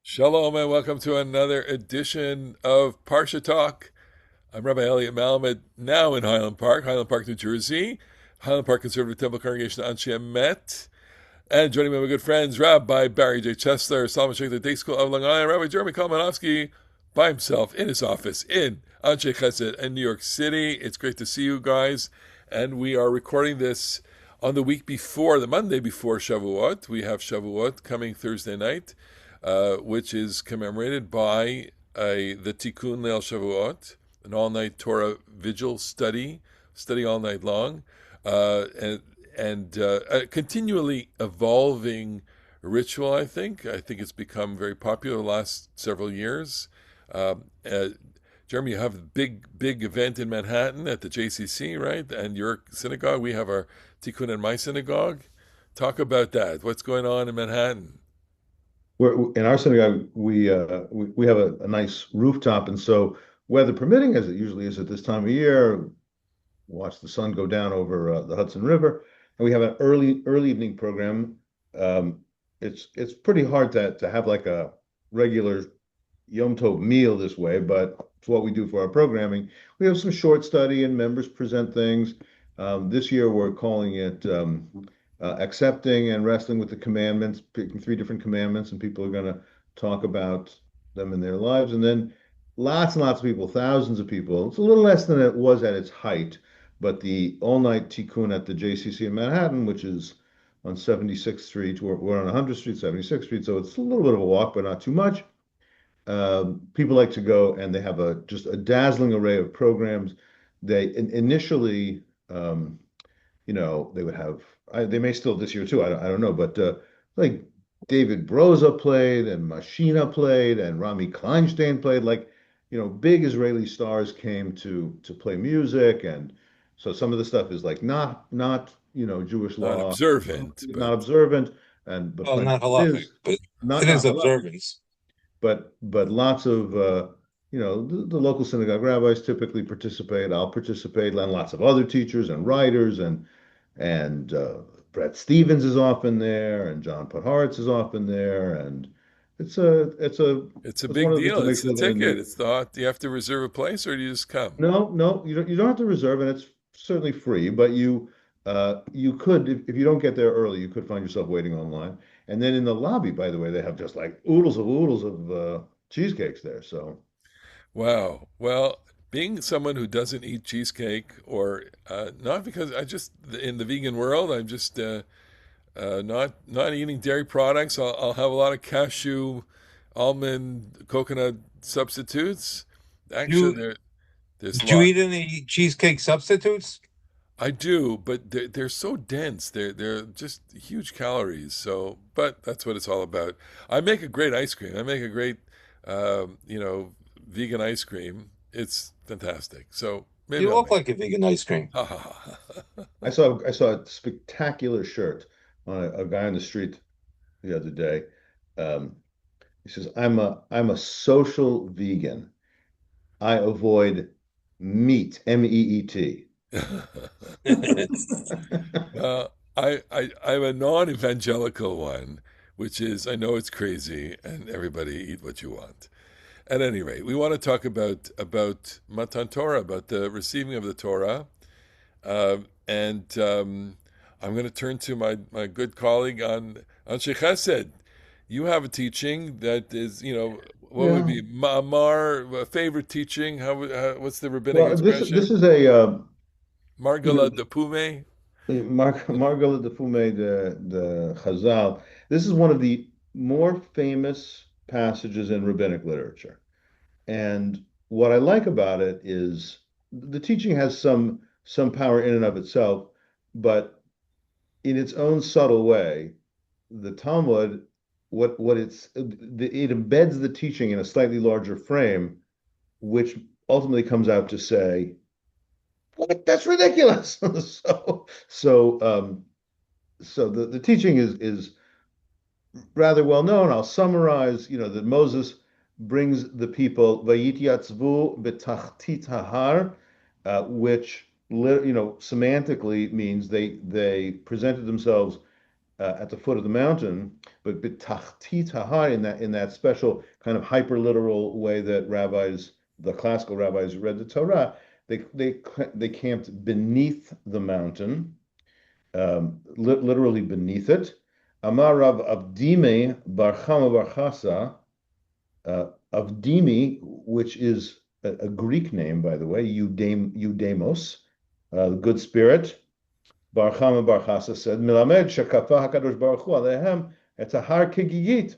Shalom and welcome to another edition of Parsha Talk. I'm Rabbi Elliot Malamed, now in Highland Park, New Jersey, Highland Park Conservative Temple Congregation Anshe Emet. And joining me, my good friends, Rabbi Barry J. Chesler, Solomon Sheikh, the Day School of Long Island, Rabbi Jeremy Kalmanovsky by himself in his office in Anshe Chesed in New York City. It's great to see you guys. And we are recording this on the week before, the Monday before Shavuot. We have Shavuot coming Thursday night, which is commemorated by the Tikkun Leil Shavuot, an all-night Torah vigil study all night long, and a continually evolving ritual. I think it's become very popular the last several years. Um, uh, Jeremy, you have a big event in Manhattan at the JCC, right? And your synagogue. We have our Tikkun in my synagogue. Talk about that. What's going on in Manhattan? We're in our synagogue. We have a nice rooftop, and so weather permitting, as it usually is at this time of year, watch the sun go down over the Hudson River, and we have an early evening program. Um, it's pretty hard to have like a regular Yom Tov meal this way, but it's what we do for our programming. We have some short study and members present things. This year we're calling it accepting and wrestling with the commandments, picking three different commandments, and people are going to talk about them in their lives. And then lots and lots of people, thousands of people. It's a little less than it was at its height, but the all-night tikkun at the JCC in Manhattan, which is on 76th Street, we're on 100th Street, 76th Street, so it's a little bit of a walk, but not too much. People like to go, and they have a just a dazzling array of programs. Initially, they would have. They may still this year too. I don't know, but like David Broza played, and Machina played, and Rami Kleinstein played. Like, big Israeli stars came to play music, and so some of the stuff is like not Jewish Not law, observant, not but observant, and but Well, plenty not of it halachic, is but not it not is halal, observance. but lots of the local synagogue rabbis typically participate. I'll participate, and lots of other teachers and writers and Brett Stevens is often there, and John Podhoretz is often there, and it's a it's one big of the things deal. to make It's a sure that in ticket. the It's the Do you have to reserve a place or do you just come? no, you don't have to reserve, and it's certainly free, but you could if you don't get there early, you could find yourself waiting online. And then in the lobby, by the way, they have just like oodles of cheesecakes there. So Wow. Well, being someone who doesn't eat cheesecake, or not because I just in the vegan world, I'm just not eating dairy products. I'll have a lot of cashew, almond, coconut substitutes. Actually, You there's a do you lot. eat any cheesecake substitutes? I do, but they're so dense. They're just huge calories. So, but that's what it's all about. I make a great ice cream. I make a great, vegan ice cream. It's fantastic. So maybe You I'll look make like a vegan ice cream. it. I saw a spectacular shirt on a guy on the street the other day. Um, he says, I'm a social vegan. I avoid meat, meat." Well, I'm a non-evangelical one, which is I know it's crazy, and everybody eat what you want. At any rate, we want to talk about Matan Torah, about the receiving of the Torah. And I'm going to turn to my good colleague on Sheikh Chesed. You have a teaching that is, what would Yeah. be Ma'amar, a favorite teaching? What's the rabbinic Well, this expression? is a you know Margala de Pume? Margaret de Fume de Chazal. This is one of the more famous passages in rabbinic literature. And what I like about it is the teaching has some power in and of itself, but in its own subtle way, the Talmud, it embeds the teaching in a slightly larger frame, which ultimately comes out to say, "What? That's ridiculous." So the teaching is rather well known. I'll summarize, that Moses brings the people Vayityatzvu betachtit hahar, which semantically means they presented themselves at the foot of the mountain, but bitachtit hahar in that special kind of hyper literal way that the classical rabbis read the Torah, they camped beneath the mountain, literally beneath it. Amar Rav Avdime Bar Chama Bar Chasa, Avdimi, which is a Greek name, by the way, Eudemos, good spirit. Bar Chama Bar Chasa said, Milamed Shekafa Hakadosh Baruch Hu Alehem et Har Kigiyit.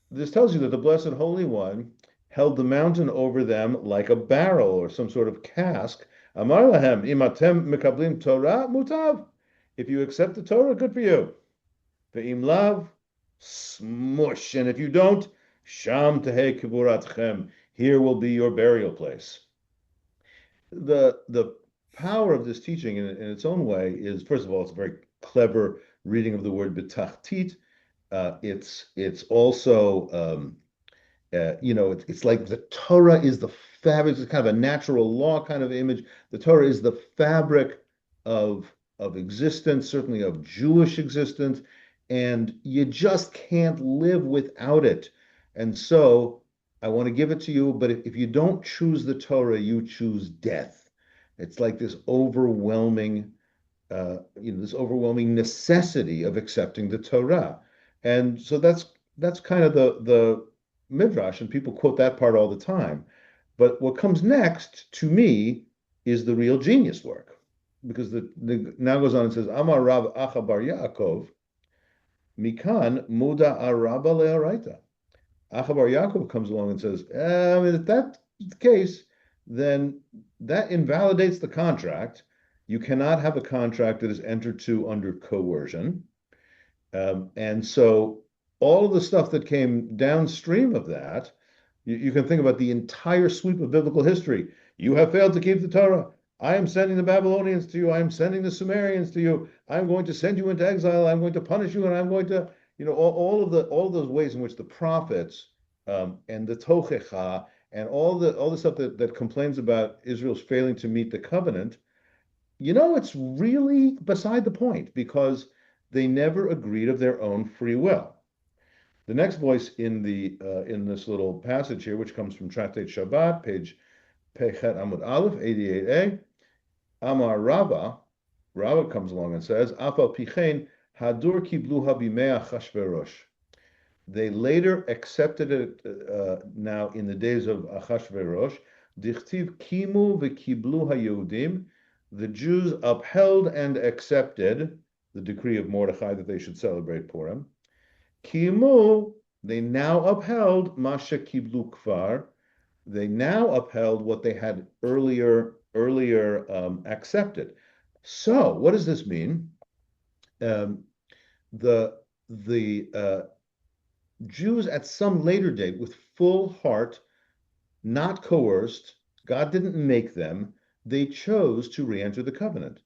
This tells you that the Blessed Holy One held the mountain over them like a barrel or some sort of cask. Amar lahem, imatem mekablim Torah mutav. If you accept the Torah, good for you. Ve'im lav, smush. And if you don't, sham tehei kiburatchem. Here will be your burial place. The power of this teaching in its own way is, first of all, it's a very clever reading of the word betachtit. It's also it's like the Torah is the fabric. It's kind of a natural law kind of image. The Torah is the fabric of existence, certainly of Jewish existence, and you just can't live without it. And so I want to give it to you, but if you don't choose the Torah, you choose death. It's like this overwhelming necessity of accepting the Torah. And so that's kind of the midrash, and people quote that part all the time. But what comes next, to me, is the real genius work, because the now goes on and says, Amar Rav Acha Bar Yaakov, Mikan Muda Araba Le'araita. Acha Bar Yaakov comes along and says, if that's the case, then that invalidates the contract. You cannot have a contract that is entered to under coercion. And so all of the stuff that came downstream of that, you can think about the entire sweep of biblical history. You have failed to keep the Torah. I am sending the Babylonians to you. I am sending the Sumerians to you. I'm going to send you into exile. I'm going to punish you, and I'm going to, all of those ways in which the prophets and the Tochecha and all the stuff that complains about Israel's failing to meet the covenant, it's really beside the point, because they never agreed of their own free will. The next voice in this little passage here, which comes from Tractate Shabbat, page Pechet Amud Aleph, 88a, Amar Rava comes along and says, Afal Pichein Hadur Kibluha Bimei Achashverosh. They later accepted it now in the days of Achashverosh. Dichtiv Kimu v'Kiblu HaYehudim. The Jews upheld and accepted the decree of Mordechai that they should celebrate Purim. Kimu, they now upheld Masha Kiblu Kfar. They now upheld what they had earlier accepted. So, what does this mean? The Jews at some later date, with full heart, not coerced, God didn't make them, they chose to re-enter the covenant.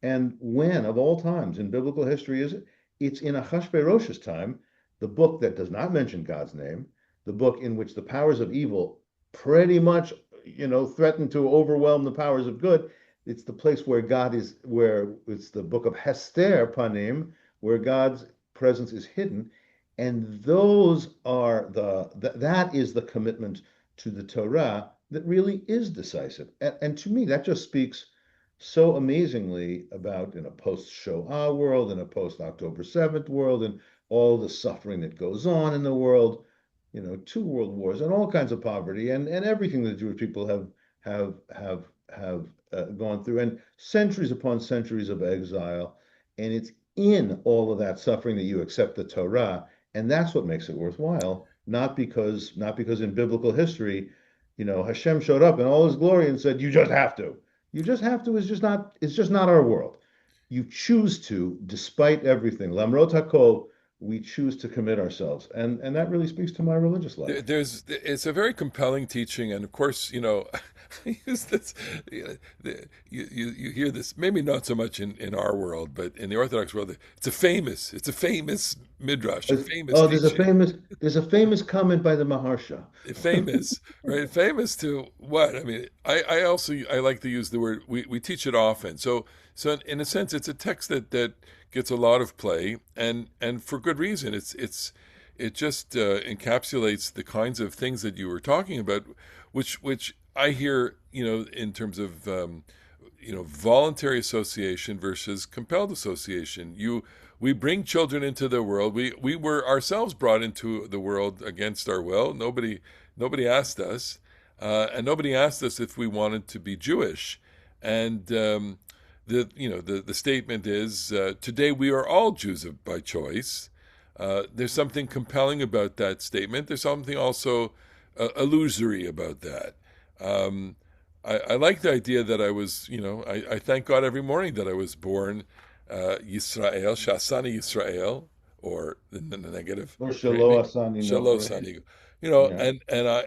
And when, of all times in biblical history, is it? It's in Achashverosh's time, the book that does not mention God's name, the book in which the powers of evil pretty much, threaten to overwhelm the powers of good. It's the place where where it's the book of Hester Panim, where God's presence is hidden. And that is the commitment to the Torah that really is decisive. And to me, that just speaks so amazingly about, in a post-Shoah world, in a post-October 7th world, and all the suffering that goes on in the world, 2 world wars and all kinds of poverty and everything that the Jewish people have gone through, and centuries upon centuries of exile. And it's in all of that suffering that you accept the Torah, and that's what makes it worthwhile. Not because in biblical history, Hashem showed up in all his glory and said, "You just have to." You just have to is just not. It's just not our world. You choose to, despite everything. Lamrot hakol, we choose to commit ourselves, and that really speaks to my religious life. It's a very compelling teaching, and of course, I use this. You hear this, maybe not so much in our world, but in the Orthodox world, it's a famous midrash, a famous. Oh, teaching. there's a famous comment by the Maharsha. Famous, right? Famous to what? I mean, I also like to use the word. We teach it often, so in a sense, it's a text that gets a lot of play, and for good reason. It just encapsulates the kinds of things that you were talking about, which I hear, in terms of voluntary association versus compelled association. We bring children into the world. We were ourselves brought into the world against our will. Nobody asked us, and nobody asked us if we wanted to be Jewish. And the statement is, today we are all Jews by choice. There's something compelling about that statement. There's something also illusory about that. I like the idea that I was, I thank God every morning that I was born Yisrael, Shasani Yisrael, or the negative, Or Shelo Asani, Shalo Sani. yeah.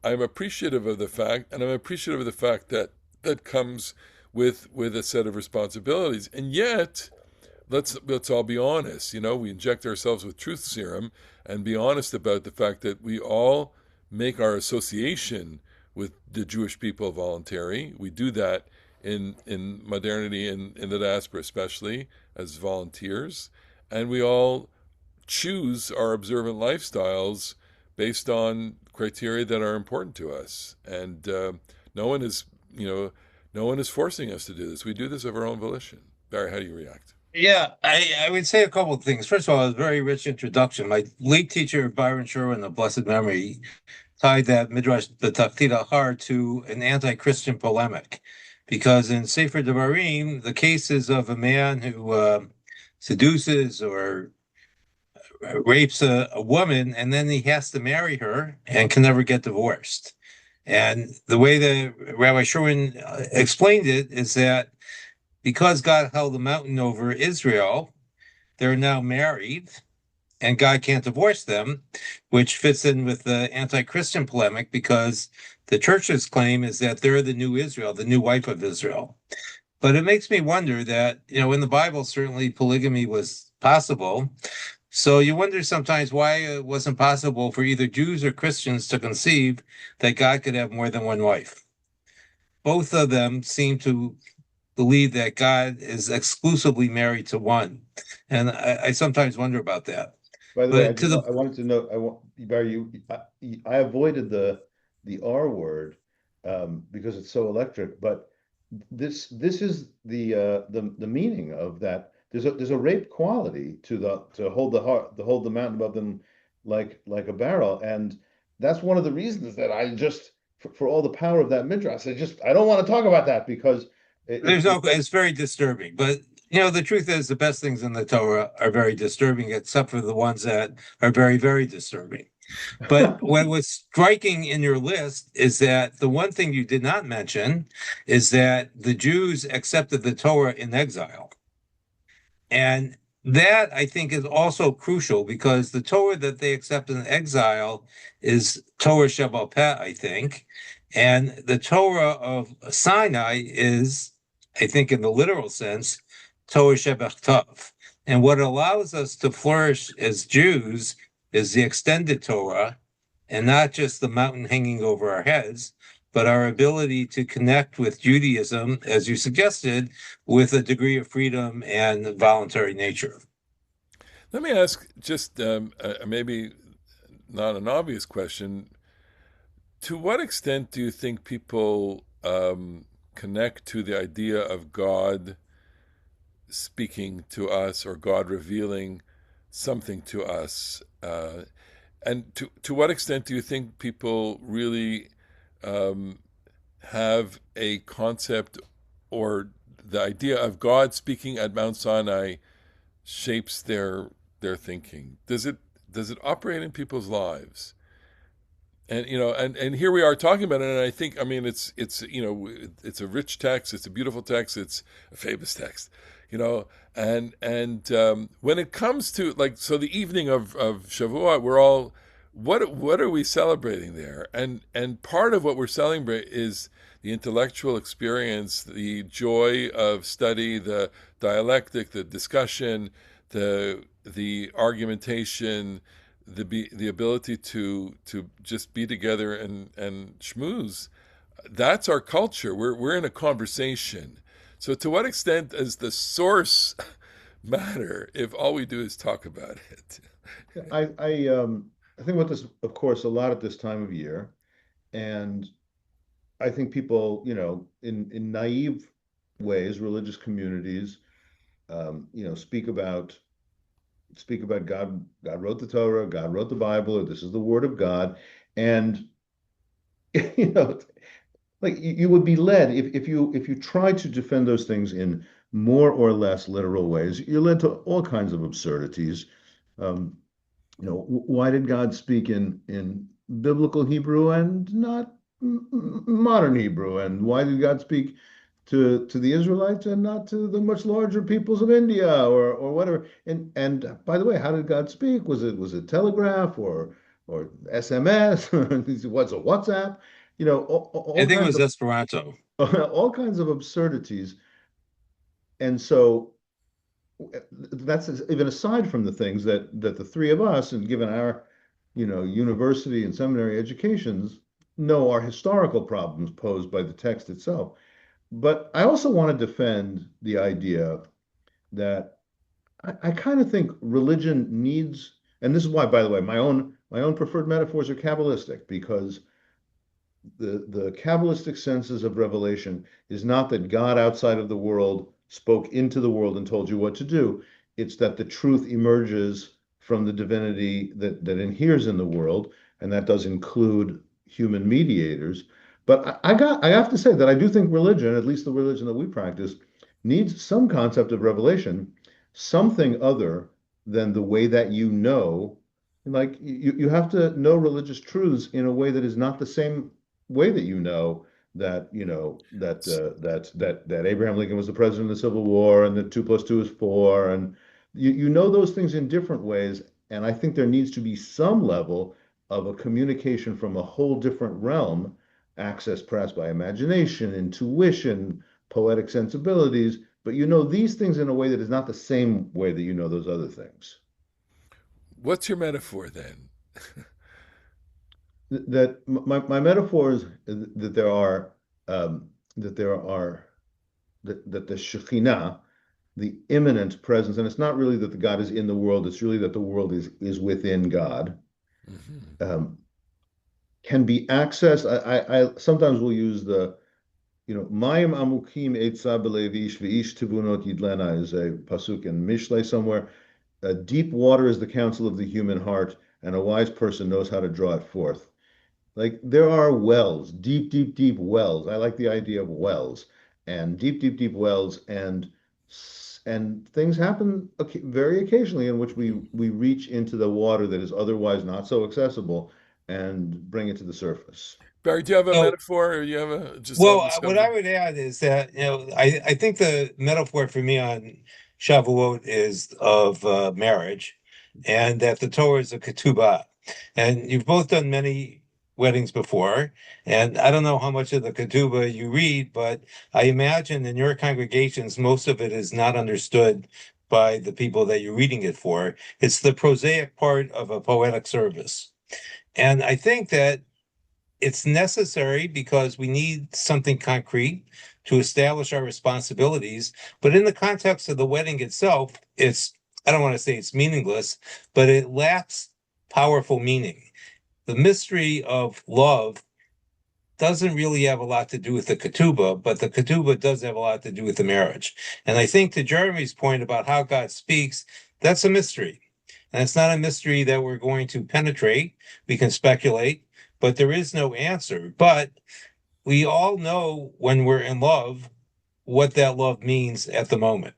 I'm appreciative of the fact, and I'm appreciative of the fact that comes with a set of responsibilities. And yet, let's all be honest. We inject ourselves with truth serum and be honest about the fact that we all make our association with the Jewish people voluntary. We do that in modernity, in the diaspora especially, as volunteers, and we all choose our observant lifestyles based on criteria that are important to us. And no one is forcing us to do this. We do this of our own volition. Barry, how do you react? Yeah, I would say a couple of things. First of all, it was a very rich introduction. My late teacher, Byron Sherwin, of blessed memory, tied that Midrash, the Taftit Ahar, to an anti-Christian polemic. Because in Sefer Devarim, the cases of a man who seduces or rapes a woman, and then he has to marry her and can never get divorced. And the way that Rabbi Sherwin explained it is that because God held the mountain over Israel, they're now married, and God can't divorce them, which fits in with the anti-Christian polemic because the church's claim is that they're the new Israel, the new wife of Israel. But it makes me wonder that, in the Bible, certainly polygamy was possible. So you wonder sometimes why it wasn't possible for either Jews or Christians to conceive that God could have more than one wife. Both of them seem to believe that God is exclusively married to one. And I sometimes wonder about that. By the way, But to the I wanted to know, Barry, I avoided the R word because it's so electric, but this is the meaning of that. There's a rape quality to hold the heart, to hold the mountain above them like a barrel, and that's one of the reasons that I just for all the power of that midrash, I don't want to talk about that because it's very disturbing. But the truth is the best things in the Torah are very disturbing, except for the ones that are very, very disturbing. But what was striking in your list is that the one thing you did not mention is that the Jews accepted the Torah in exile. And that, I think, is also crucial because the Torah that they accept in exile is Torah Shebaal Peh, I think. And the Torah of Sinai is, I think, in the literal sense, Torah Shebechtav. And what allows us to flourish as Jews is the extended Torah, and not just the mountain hanging over our heads, but our ability to connect with Judaism, as you suggested, with a degree of freedom and voluntary nature. Let me ask just maybe not an obvious question. To what extent do you think people connect to the idea of God speaking to us or God revealing something to us? And to what extent do you think people really have a concept or the idea of God speaking at Mount Sinai shapes their thinking? Does it operate in people's lives? And and here we are talking about it, and I think it's it's a rich text, it's a beautiful text, it's a famous text, and when it comes to so the evening of Shavuot, we're all what are we celebrating there? And part of what we're celebrating is the intellectual experience, the joy of study, the dialectic, the discussion, the argumentation, the ability to just be together and schmooze. That's our culture. We're in a conversation. So to what extent is the source matter if all we do is talk about it? I think about this, of course, a lot at this time of year, and I think people, in naive ways, religious communities, speak about God. God wrote the Torah. God wrote the Bible. Or this is the Word of God, and you know, like you would be led if you try to defend those things in more or less literal ways, you're led to all kinds of absurdities. Um, why did God speak in biblical Hebrew and not modern Hebrew? And why did God speak to the Israelites and not to the much larger peoples of India or whatever? And by the way, how did God speak? Was it telegraph or SMS? What's a WhatsApp? I All think it kinds was Esperanto. of all kinds of absurdities. And so that's even aside from the things that the three of us, and given our, university and seminary educations, know are historical problems posed by the text itself. But I also want to defend the idea that I kind of think religion needs, and this is why, by the way, my own preferred metaphors are Kabbalistic, because the Kabbalistic senses of revelation is not that God outside of the world spoke into the world and told you what to do. It's that the truth emerges from the divinity that inheres in the world, and that does include human mediators. But I have to say that I do think religion, at least the religion that we practice, needs some concept of revelation, something other than the way that you know. Like you have to know religious truths in a way that is not the same way that that Abraham Lincoln was the president of the Civil War and that 2 + 2 is 4, and you know those things in different ways. And I think there needs to be some level of a communication from a whole different realm, accessed perhaps by imagination, intuition, poetic sensibilities. But you know these things in a way that is not the same way that you know those other things. What's your metaphor then? That my metaphor is that there are that there are that the Shekhinah, the immanent presence, and it's not really that the God is in the world, it's really that the world is within God, Hmm. um, can be accessed. I sometimes will use the, Mayim amukim etza belevish v'ish tibunot yidlena is a pasuk in Mishlei somewhere. Deep water is the counsel of the human heart, and a wise person knows how to draw it forth. Like there are wells, deep, deep, deep wells. I like the idea of wells and deep, deep, deep wells, and things happen very occasionally in which we reach into the water that is otherwise not so accessible and bring it to the surface. Barry, do you have a So, metaphor, or you have a just well, what I undiscovered? would add is that, I think the metaphor for me on Shavuot is of marriage, and that the Torah is a ketubah. And you've both done many weddings before, and I don't know how much of the ketubah you read, but I imagine in your congregations, most of it is not understood by the people that you're reading it for. It's the prosaic part of a poetic service. And I think that it's necessary because we need something concrete to establish our responsibilities. But in the context of the wedding itself, I don't want to say it's meaningless, but it lacks powerful meaning. The mystery of love doesn't really have a lot to do with the ketubah, but the ketubah does have a lot to do with the marriage. And I think to Jeremy's point about how God speaks, that's a mystery. And it's not a mystery that we're going to penetrate. We can speculate, but there is no answer. But we all know when we're in love what that love means at the moment.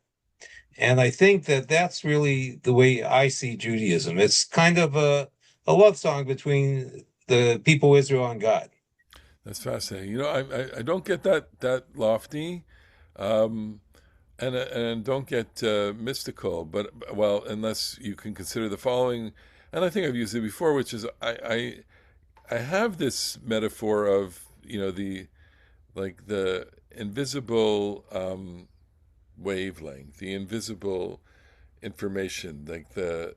And I think that that's really the way I see Judaism. It's kind of a love song between the people of Israel and God. That's fascinating. I don't get that lofty, um, and don't get mystical. But well, unless you can consider the following, and I think I've used it before, which is I have this metaphor of the like the invisible wavelength, the invisible information, like the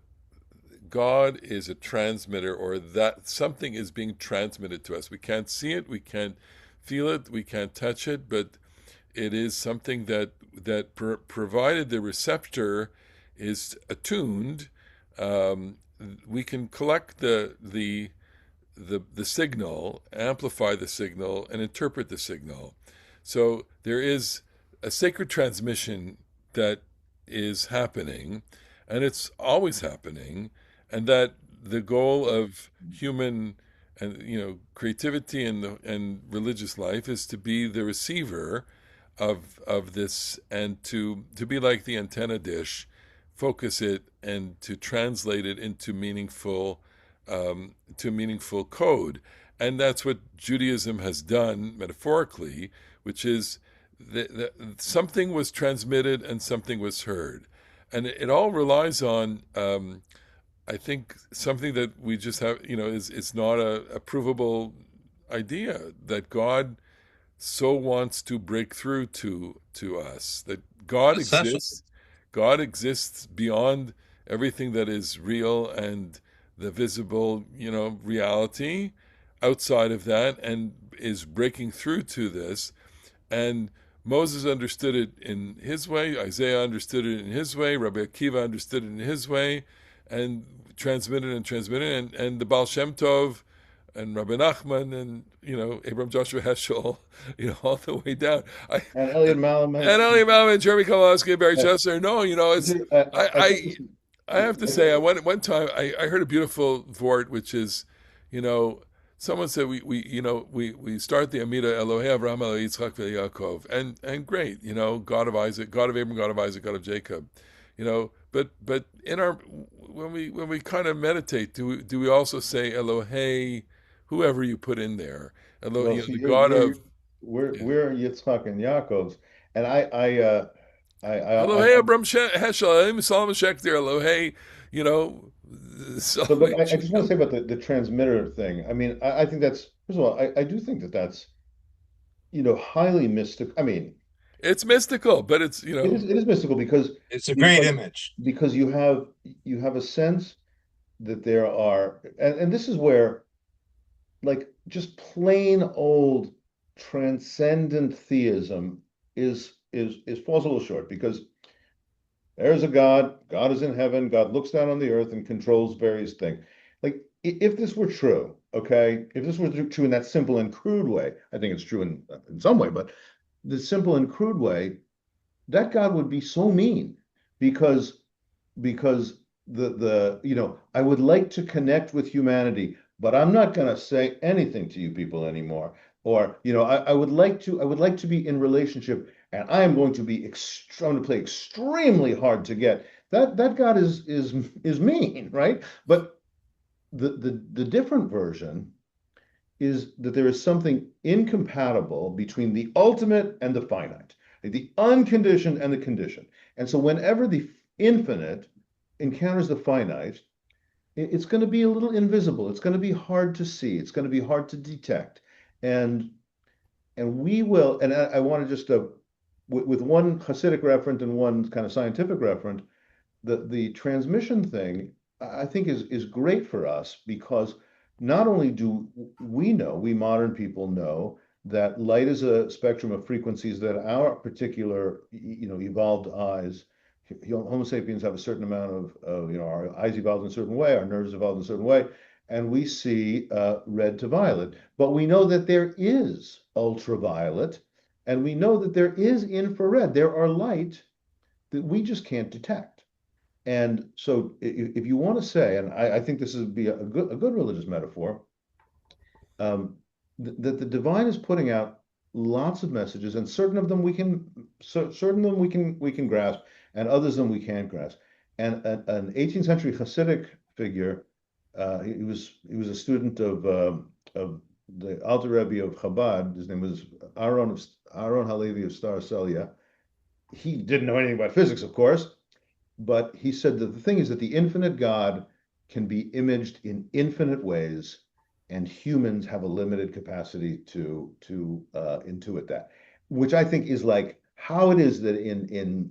God is a transmitter, or that something is being transmitted to us. We can't see it, we can't feel it, we can't touch it, but it is something that provided the receptor is attuned, um, we can collect the signal, amplify the signal, and interpret the signal. So there is a sacred transmission that is happening, and it's always happening, and that the goal of human and creativity and religious life is to be the receiver of this, and to be like the antenna dish, focus it and to translate it into meaningful code. And that's what Judaism has done metaphorically, which is that something was transmitted and something was heard. And it all relies on, I think, something that we just have, it's not a provable idea that God so wants to break through to us, that God Essentially. exists. God exists beyond everything that is real and the visible, reality outside of that, and is breaking through to this. And Moses understood it in his way, Isaiah understood it in his way, Rabbi Akiva understood it in his way, and transmitted, and the Baal Shem Tov and Rabbi Nachman and Abraham Joshua Heschel, all the way down. And Elliot Malamet. And Eli Malman, Jeremy Kowalski, Barry uh, Chesler. No, it's I think I I have to say, one time I heard a beautiful vort, which is, someone said we start the Amida Elohei Avraham Elohei Yitzchak Yaakov, and great, God of Isaac, God of Abraham, God of Isaac, God of Jacob, but in our when we kind of meditate, do we also say Elohei, whoever you put in there, well, Elohei, see, the God of, yeah. we're Yitzchak and Yaakov's, and I Elohei Abram Heschel, Elohim Solomon Schechter, Elohei, you know, so, but Solomon I just want to say about the transmitter thing. I mean, I think that's, first of all, I do think that that's, highly mystic. I mean, it's mystical, but it's, it is mystical It's a great because image. you have a sense that there are, and this is where, like, just plain old transcendent theism is falls a little short, because there's a God is in heaven, God looks down on the earth and controls various things. Like, if this were true, okay, if this were true in that simple and crude way, I think it's true in some way, but the simple and crude way, that God would be so mean, because I would like to connect with humanity, but I'm not going to say anything to you people anymore. Or, I would like to be in relationship, and I am going to be I'm going to play extremely hard to get. That God is mean, right? But the different version is that there is something incompatible between the ultimate and the finite, the unconditioned and the conditioned. And so whenever the infinite encounters the finite, it's going to be a little invisible. It's going to be hard to see. It's going to be hard to detect. And we will, and I want to just, with one Hasidic referent and one kind of scientific referent, the transmission thing, I think is great for us, because not only do we modern people know that light is a spectrum of frequencies that our particular, evolved eyes, Homo sapiens, have a certain amount of, our eyes evolved in a certain way, our nerves evolved in a certain way, and we see red to violet. But we know that there is ultraviolet, and we know that there is infrared. There are light that we just can't detect. And so, if you want to say, and I think this would be a good religious metaphor, that the divine is putting out lots of messages, and certain of them we can grasp, and others of them we can't grasp. And an 18th century Hasidic figure, he was a student of the Alter Rebbe of Chabad. His name was Aaron Halevi of Star Celia. He didn't know anything about physics, of course, but he said that the thing is that the infinite God can be imaged in infinite ways, and humans have a limited capacity to intuit that, which I think is like how it is that in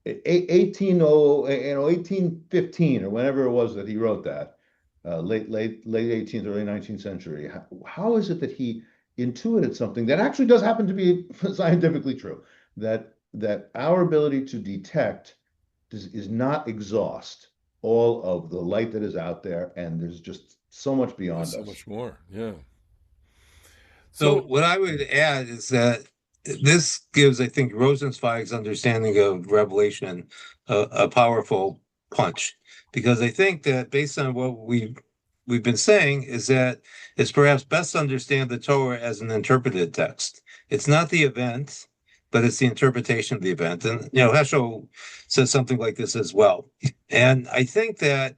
1815, or whenever it was that he wrote that, late 18th, early 19th century. How is it that he intuited something that actually does happen to be scientifically true, that our ability to detect is not exhaust all of the light that is out there, and there's just so much There's beyond so us. much more. Yeah. So So what I would add is that this gives, I think, Rosenzweig's understanding of Revelation a powerful punch, because I think that based on what we've been saying is that it's perhaps best to understand the Torah as an interpreted text. It's not the event, but it's the interpretation of the event. And Heschel says something like this as well. And I think that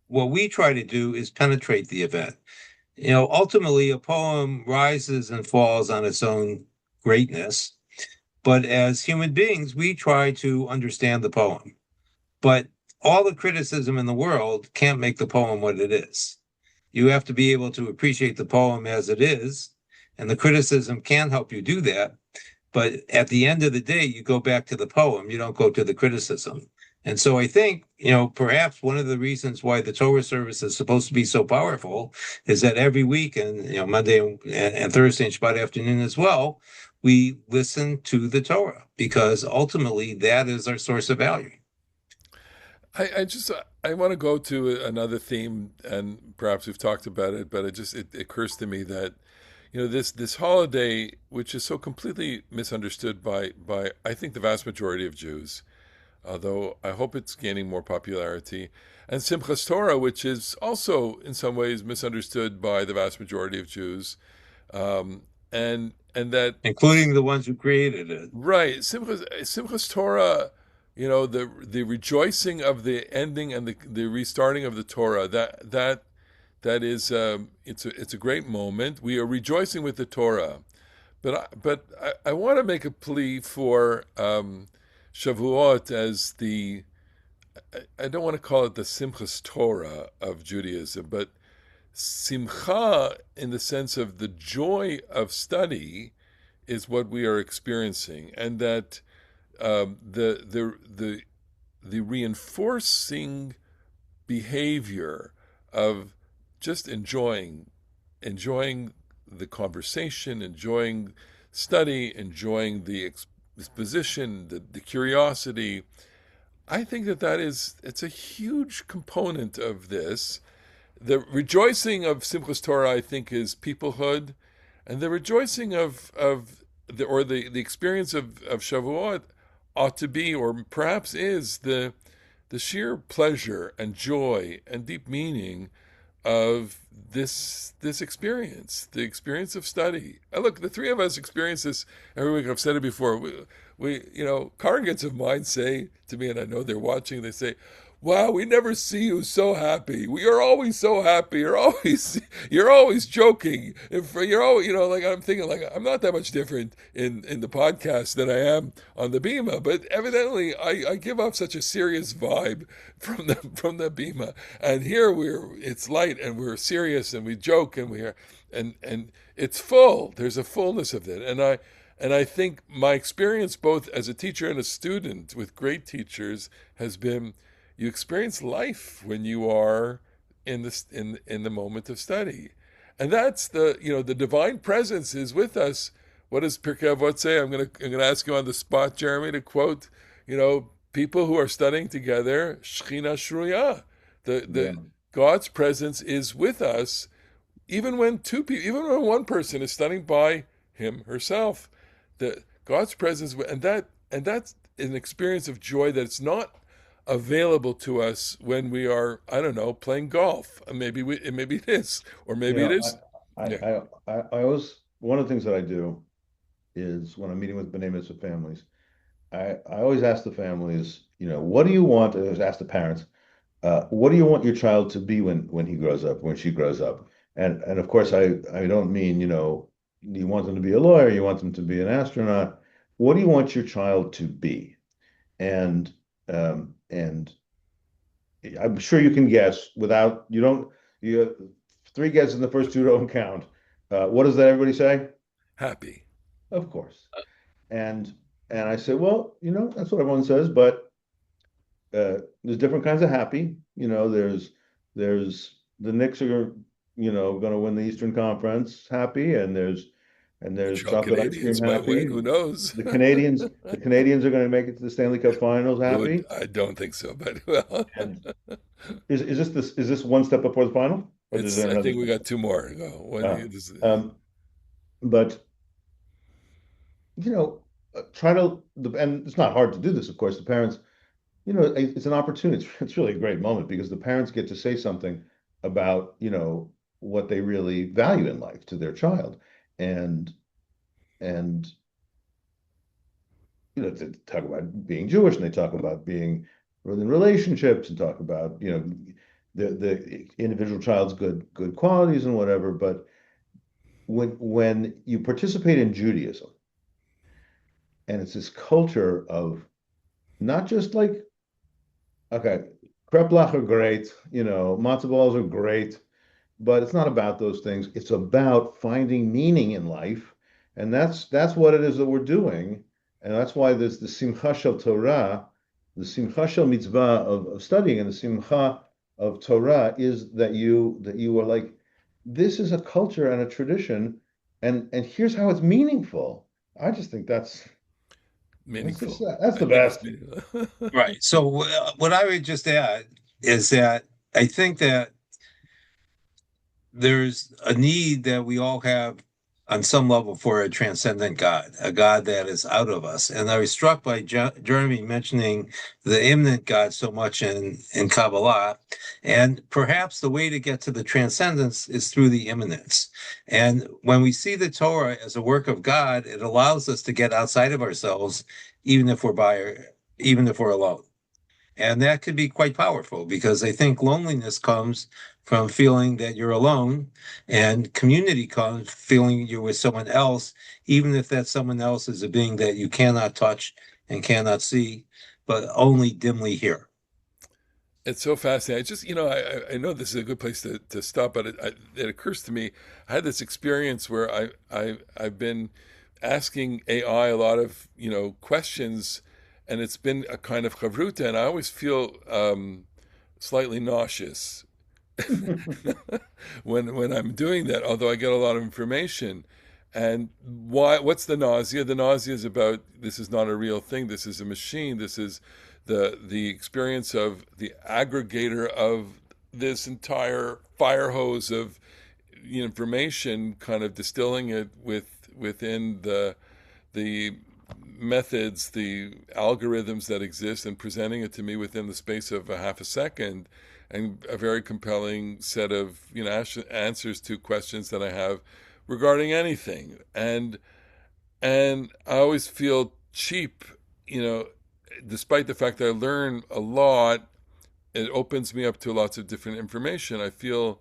what we try to do is penetrate the event. Ultimately, a poem rises and falls on its own greatness. But as human beings, we try to understand the poem. But all the criticism in the world can't make the poem what it is. You have to be able to appreciate the poem as it is, and the criticism can help you do that. But at the end of the day, you go back to the poem, you don't go to the criticism. And so I think, perhaps one of the reasons why the Torah service is supposed to be so powerful is that every week, and Monday and Thursday and Shabbat afternoon as well, we listen to the Torah, because ultimately that is our source of value. I just I want to go to another theme, and perhaps we've talked about it, but it occurs to me that this holiday, which is so completely misunderstood by I think the vast majority of Jews, although I hope it's gaining more popularity, and Simchas Torah, which is also in some ways misunderstood by the vast majority of Jews, and that Including the ones who created it. right Simchas Torah, the rejoicing of the ending and the restarting of the Torah, that is it's a great moment. We are rejoicing with the Torah, but I want to make a plea for Shavuot as I don't want to call it the Simchas Torah of Judaism, but Simcha in the sense of the joy of study is what we are experiencing, and that the reinforcing behavior of just enjoying the conversation, enjoying study, enjoying the exposition, the curiosity. I think it's a huge component of this. The rejoicing of Simchas Torah, I think, is peoplehood, and the rejoicing the experience of Shavuot ought to be, or perhaps is, the sheer pleasure and joy and deep meaning of this experience, the experience of study. And look, the three of us experience this every week. I've said it before. We congregants of mine say to me, and I know they're watching, they say, "Wow, we never see you so happy. You're always so happy. You're always joking. If you're always, like I'm thinking, like I'm not that much different in the podcast than I am on the Bima, but evidently I give off such a serious vibe from the Bima. And here it's light and we're serious and we joke and and it's full. There's a fullness of it, and I think my experience both as a teacher and a student with great teachers has been, you experience life when you are in the moment of study, and that's the divine presence is with us. What does Pirkei Avot say? I'm gonna ask you on the spot, Jeremy, to quote people who are studying together. Shechina Shruya, Yeah. the God's presence is with us, even when even when one person is studying by him herself. The God's presence, and that's an experience of joy that's not available to us when we are, I don't know, playing golf. Maybe it is, or You maybe it know, is. I, Yeah, I, I always, one of the things that I do is when I'm meeting with B'nai Mitzvah families, I always ask the families, what do you want? I always ask the parents, what do you want your child to be when he grows up, when she grows up? And of course, I don't mean, you want them to be a lawyer, you want them to be an astronaut. What do you want your child to be? And I'm sure you can guess without, you have three guesses and the first two don't count. What does that everybody say? happy. Of course. And and I said, well, that's what everyone says, but there's different kinds of happy. There's the Knicks are going to win the Eastern Conference happy, and there's and there's Montreal chocolate ice Canadiens cream might win. happy. Who knows? The Canadians are going to make it to the Stanley Cup Finals happy. I don't think so, but well, And is this one step before the final, or is it's. there I another think we step? got two more. No, Uh, one, um, but try to and it's not hard to do this, of course. The parents, it's an opportunity. It's really a great moment because the parents get to say something about, what they really value in life to their child. And and they talk about being Jewish, and they talk about being in relationships, and talk about, the individual child's good qualities and whatever. But when you participate in Judaism, and it's this culture of not just like, okay, kreplach are great, matzo balls are great, but it's not about those things. It's about finding meaning in life, and that's what it is that we're doing, and that's why there's the simcha shel Torah, the simcha shel mitzvah of studying, and the simcha of Torah is that you are like, this is a culture and a tradition, and here's how it's meaningful. I just think meaningful. that's I the think it's best. meaningful. Right. So what I would just add is that I think that there's a need that we all have on some level for a transcendent God, a God that is out of us. And I was struck by Jeremy mentioning the immanent God so much in Kabbalah. And perhaps the way to get to the transcendence is through the immanence. And when we see the Torah as a work of God, it allows us to get outside of ourselves, even if even if we're alone. And that could be quite powerful because I think loneliness comes from feeling that you're alone, and community comes feeling you're with someone else, even if that someone else is a being that you cannot touch and cannot see, but only dimly hear. It's so fascinating. I just, I know this is a good place to stop, but it occurs to me, I had this experience where I've been asking AI a lot of, questions, and it's been a kind of chavruta, and I always feel slightly nauseous when I'm doing that, although I get a lot of information. And what's the nausea? The nausea is about, this is not a real thing. This is a machine. This is the experience of the aggregator of this entire fire hose of information, kind of distilling it within the methods, the algorithms that exist, and presenting it to me within the space of a half a second, and a very compelling set of answers to questions that I have regarding anything. And I always feel cheap, despite the fact that I learn a lot. It opens me up to lots of different information. I feel,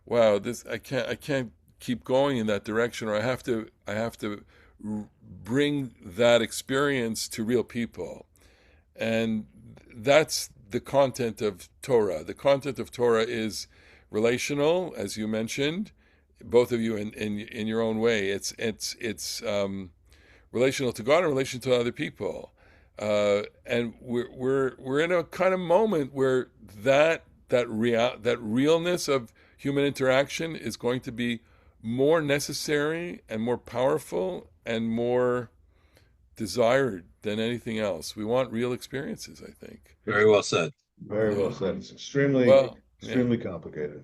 wow, this I can't keep going in that direction, or I have to bring that experience to real people. And that's the content of Torah. The content of Torah is relational, as you mentioned, both of you in your own way. It's relational to God and relational to other people. And we're in a kind of moment where that realness of human interaction is going to be more necessary and more powerful and more desired than anything else. We want real experiences, I think. Very well said. Very well Yeah. said. It's extremely, Well, yeah. extremely complicated.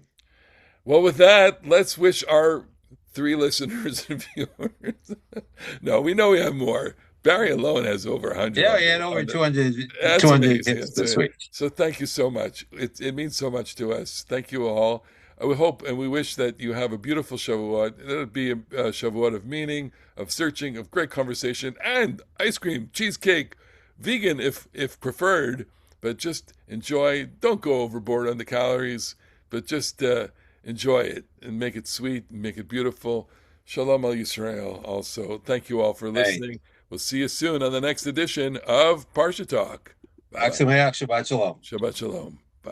Well, with that, let's wish our three listeners and viewers. No, we know we have more. Barry alone has over 100 Yeah, on we had over the. 200, That's 200 amazing. hits this week. So thank you so much. It means so much to us. Thank you all. We hope and we wish that you have a beautiful Shavuot. It'll be a Shavuot of meaning, of searching, of great conversation, and ice cream, cheesecake, vegan if preferred. But just enjoy. Don't go overboard on the calories, but just enjoy it and make it sweet and make it beautiful. Shalom al Yisrael. Also, thank you all for Hey, listening. We'll see you soon on the next edition of Parsha Talk. Bye bye. Shabbat Shalom. Shabbat Shalom.